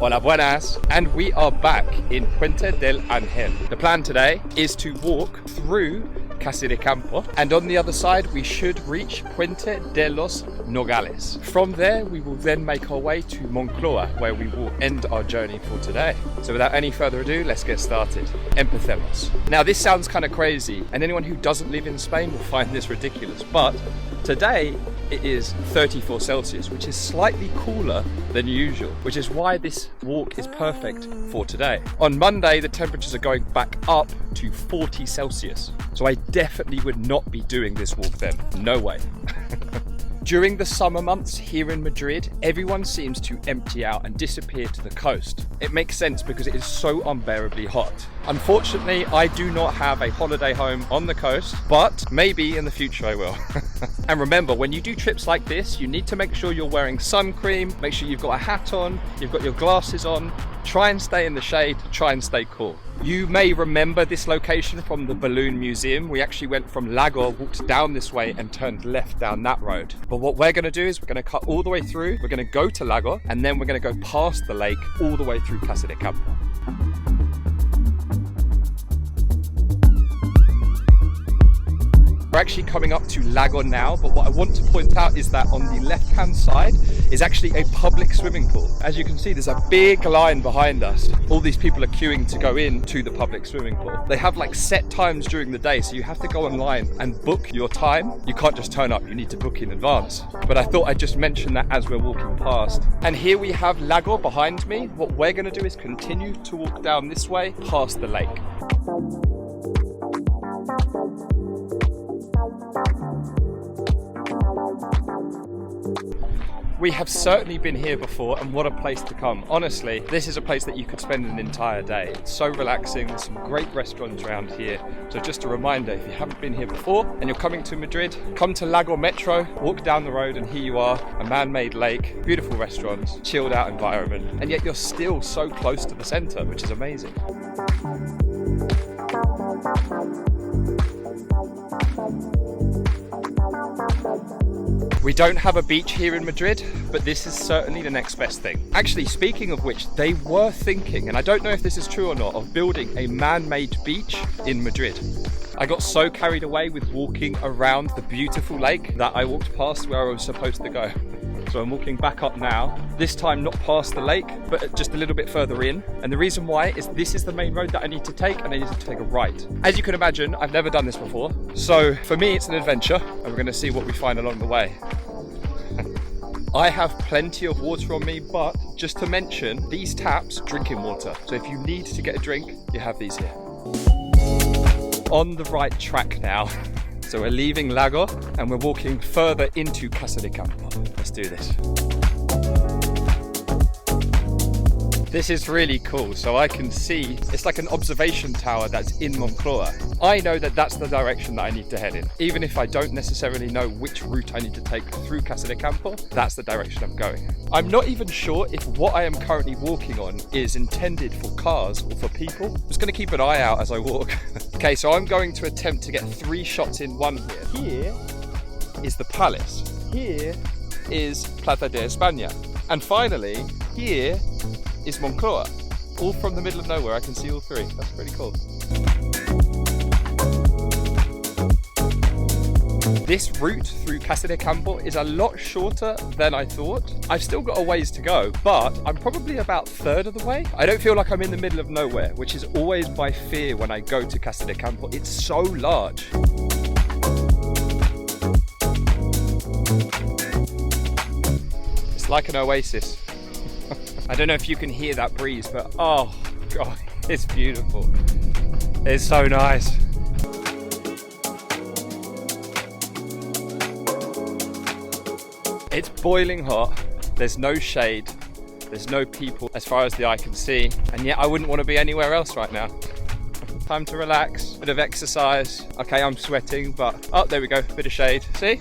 Hola Buenas, and we are back in Puerta del Angél. The plan today is to walk through Casa de Campo, and on the other side we should reach Puente de los Nogales. From there we will then make our way to Moncloa, where we will end our journey for today. So without any further ado, let's get started. Empecemos. Now this sounds kind of crazy, and anyone who doesn't live in Spain will find this ridiculous, but today it is 34 Celsius, which is slightly cooler than usual, which is why this walk is perfect for today. On Monday, the temperatures are going back up to 40 Celsius. So I definitely would not be doing this walk then. No way. During the summer months here in Madrid, everyone seems to empty out and disappear to the coast. It makes sense because it is so unbearably hot. Unfortunately, I do not have a holiday home on the coast, but maybe in the future I will. And remember, when you do trips like this, you need to make sure you're wearing sun cream, make sure you've got a hat on, you've got your glasses on, try and stay in the shade, try and stay cool. You may remember this location from the Balloon Museum. We actually went from Lago, walked down this way and turned left down that road. But what we're gonna do is we're gonna cut all the way through, we're gonna go to Lago, and then we're gonna go past the lake all the way through Casa de Campo. We're actually coming up to Lago now, but what I want to point out is that on the left-hand side is actually a public swimming pool. As you can see, there's a big line behind us. All these people are queuing to go in to the public swimming pool. They have like set times during the day, so you have to go online and book your time. You can't just turn up, you need to book in advance. But I thought I'd just mention that as we're walking past. And here we have Lago behind me. What we're gonna do is continue to walk down this way past the lake. We have certainly been here before, and what a place to come. Honestly, this is a place that you could spend an entire day. It's so relaxing, there's some great restaurants around here. So just a reminder, if you haven't been here before and you're coming to Madrid, come to Lago Metro, walk down the road and here you are, a man-made lake, beautiful restaurants, chilled out environment, and yet you're still so close to the center, which is amazing. We don't have a beach here in Madrid, but this is certainly the next best thing. Actually, speaking of which, they were thinking, and I don't know if this is true or not, of building a man-made beach in Madrid. I got so carried away with walking around the beautiful lake that I walked past where I was supposed to go. So I'm walking back up now, this time not past the lake, but just a little bit further in. And the reason why is this is the main road that I need to take, and I need to take a right. As you can imagine, I've never done this before. So for me, it's an adventure, and we're gonna see what we find along the way. I have plenty of water on me, but just to mention, these taps, drinking water. So if you need to get a drink, you have these here. On the right track now. So we're leaving Lago and we're walking further into Casa de Campo. Let's do this. This is really cool. So I can see, it's like an observation tower that's in Moncloa. I know that that's the direction that I need to head in. Even if I don't necessarily know which route I need to take through Casa de Campo, that's the direction I'm going. I'm not even sure if what I am currently walking on is intended for cars or for people. I'm just gonna keep an eye out as I walk. Okay, so I'm going to attempt to get 3 shots in one here. Here is the palace. Here is Puerta de España. And finally, here is Moncloa. All from the middle of nowhere, I can see all 3. That's pretty cool. This route through Casa de Campo is a lot shorter than I thought. I've still got a ways to go, but I'm probably about 1/3 of the way. I don't feel like I'm in the middle of nowhere, which is always my fear when I go to Casa de Campo. It's so large. It's like an oasis. I don't know if you can hear that breeze, but oh God, it's beautiful. It's so nice. It's boiling hot, there's no shade, there's no people as far as the eye can see, and yet I wouldn't want to be anywhere else right now. Time to relax, bit of exercise. Okay, I'm sweating, but oh, there we go, bit of shade, see?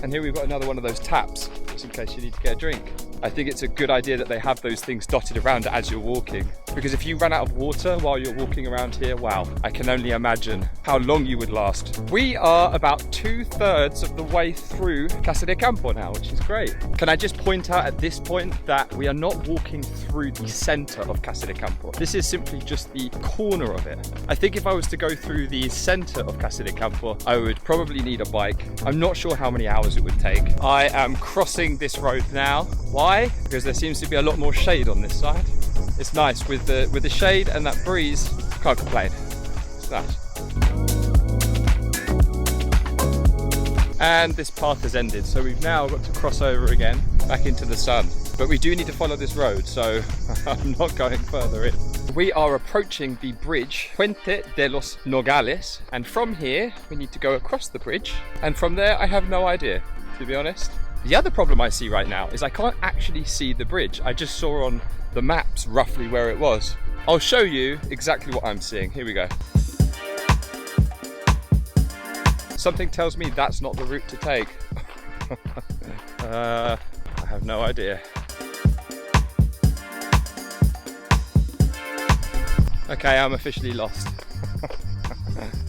And here we've got another one of those taps, just in case you need to get a drink. I think it's a good idea that they have those things dotted around as you're walking. because if you run out of water while you're walking around here, wow, I can only imagine how long you would last. We are about 2/3 of the way through Casa de Campo now, which is great. Can I just point out at this point that we are not walking through the center of Casa de Campo. This is simply just the corner of it. I think if I was to go through the center of Casa de Campo, I would probably need a bike. I'm not sure how many hours it would take. I am crossing this road now. Why? Because there seems to be a lot more shade on this side. It's nice with the shade and that breeze. Can't complain. It's nice. And this path has ended, so we've now got to cross over again back into the sun. But we do need to follow this road, so I'm not going further in. We are approaching the bridge Puente de los Nogales, and from here we need to go across the bridge, and from there I have no idea, to be honest. The other problem I see right now is I can't actually see the bridge. I just saw on the maps roughly where it was. I'll show you exactly what I'm seeing. Here we go. Something tells me that's not the route to take. I have no idea. Okay, I'm officially lost.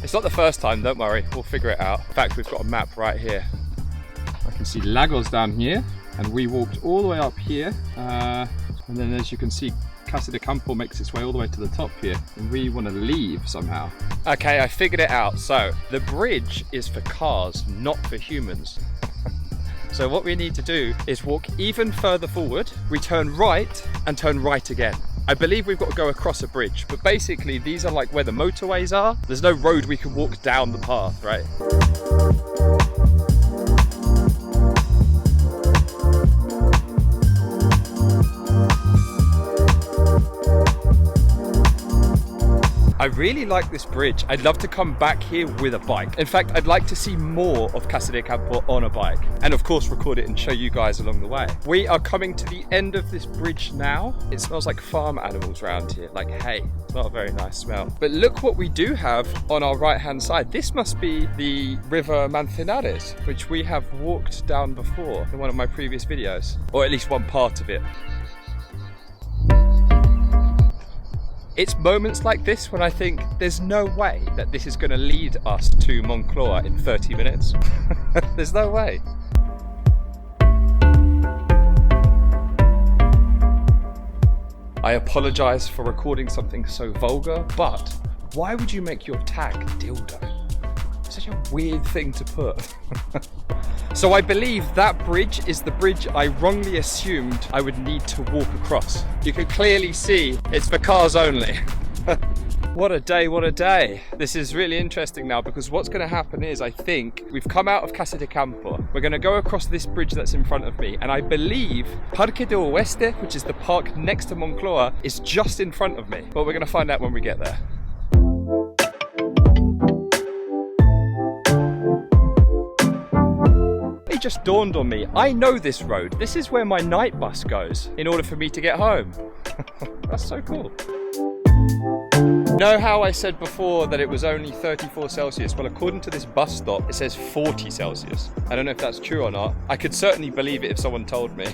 It's not the first time, don't worry, we'll figure it out. In fact, we've got a map right here. I can see Lagos down here, and we walked all the way up here. And then as you can see, Casa de Campo makes its way all the way to the top here, and we want to leave somehow. Okay, I figured it out. So the bridge is for cars, not for humans. So what we need to do is walk even further forward, we turn right and turn right again. I believe we've got to go across a bridge, but basically these are like where the motorways are. There's no road we can walk down the path, right? I really like this bridge. I'd love to come back here with a bike. In fact, I'd like to see more of Casa de Campo on a bike. And of course, record it and show you guys along the way. We are coming to the end of this bridge now. It smells like farm animals around here, like hay. It's not a very nice smell. But look what we do have on our right-hand side. This must be the River Manzanares, which we have walked down before in one of my previous videos, or at least one part of it. It's moments like this when I think there's no way that this is going to lead us to Moncloa in 30 minutes. There's no way. I apologize for recording something so vulgar, but why would you make your tag dildo? Such a weird thing to put. So I believe that bridge is the bridge I wrongly assumed I would need to walk across. You can clearly see it's for cars only. What a day, what a day. This is really interesting now, because what's going to happen is, I think we've come out of Casa de Campo. We're going to go across this bridge that's in front of me, and I believe Parque de Oeste, which is the park next to Moncloa, is just in front of me. But we're going to find out when we get there. It just dawned on me, I know this road. This is where my night bus goes in order for me to get home. That's so cool. Know how I said before that it was only 34 Celsius? Well, according to this bus stop, it says 40 Celsius. I don't know if that's true or not. I could certainly believe it if someone told me.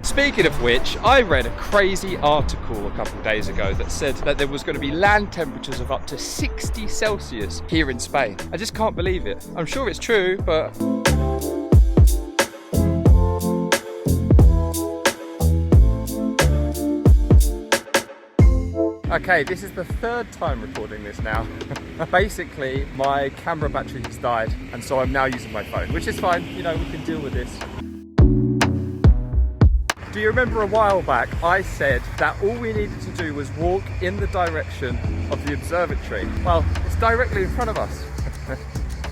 Speaking of which, I read a crazy article a couple of days ago that said that there was going to be land temperatures of up to 60 Celsius here in Spain. I just can't believe it. I'm sure it's true, but... Okay, this is the third time recording this now. Basically, my camera battery has died, and so I'm now using my phone, which is fine, you know, we can deal with this. Do you remember a while back, I said that all we needed to do was walk in the direction of the observatory? Well, it's directly in front of us.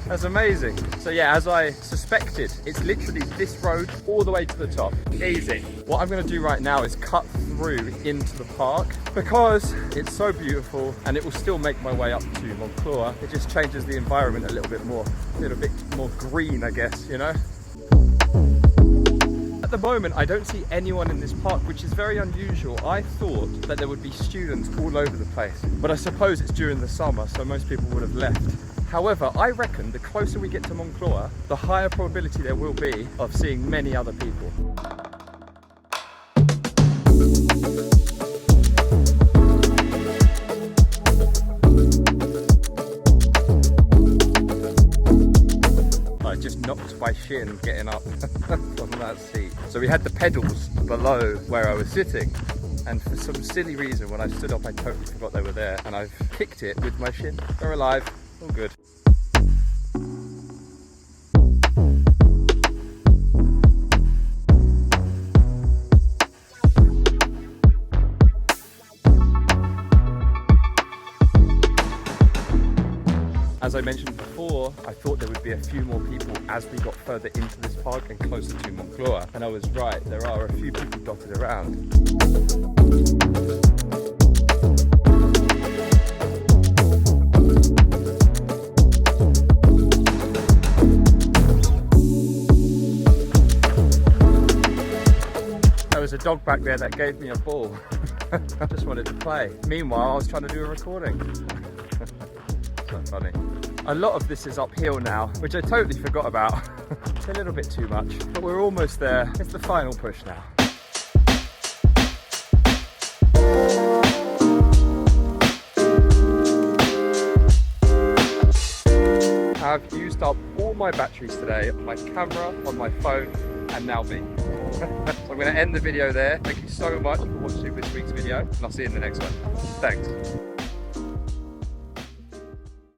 That's amazing. So yeah, as I suspected, it's literally this road all the way to the top. Easy. What I'm going to do right now is cut through into the park because it's so beautiful, and it will still make my way up to Moncloa. It just changes the environment a little bit more. A little bit more green, I guess, you know? At the moment, I don't see anyone in this park, which is very unusual. I thought that there would be students all over the place, but I suppose it's during the summer, so most people would have left. However, I reckon the closer we get to Moncloa, the higher probability there will be of seeing many other people. shin getting up from that seat. So we had the pedals below where I was sitting, and for some silly reason when I stood up I totally forgot they were there, and I've kicked it with my shin. They're alive, all good. As I mentioned before, I thought there would be a few more people as we got further into this park and closer to Moncloa. And I was right, there are a few people dotted around. There was a dog back there that gave me a ball. I just wanted to play. Meanwhile, I was trying to do a recording. So funny. A lot of this is uphill now, which I totally forgot about. It's a little bit too much, but we're almost there. It's the final push now. I've used up all my batteries today, my camera, on my phone, and now me. So I'm going to end the video there. Thank you so much for watching this week's video, and I'll see you in the next one. Thanks.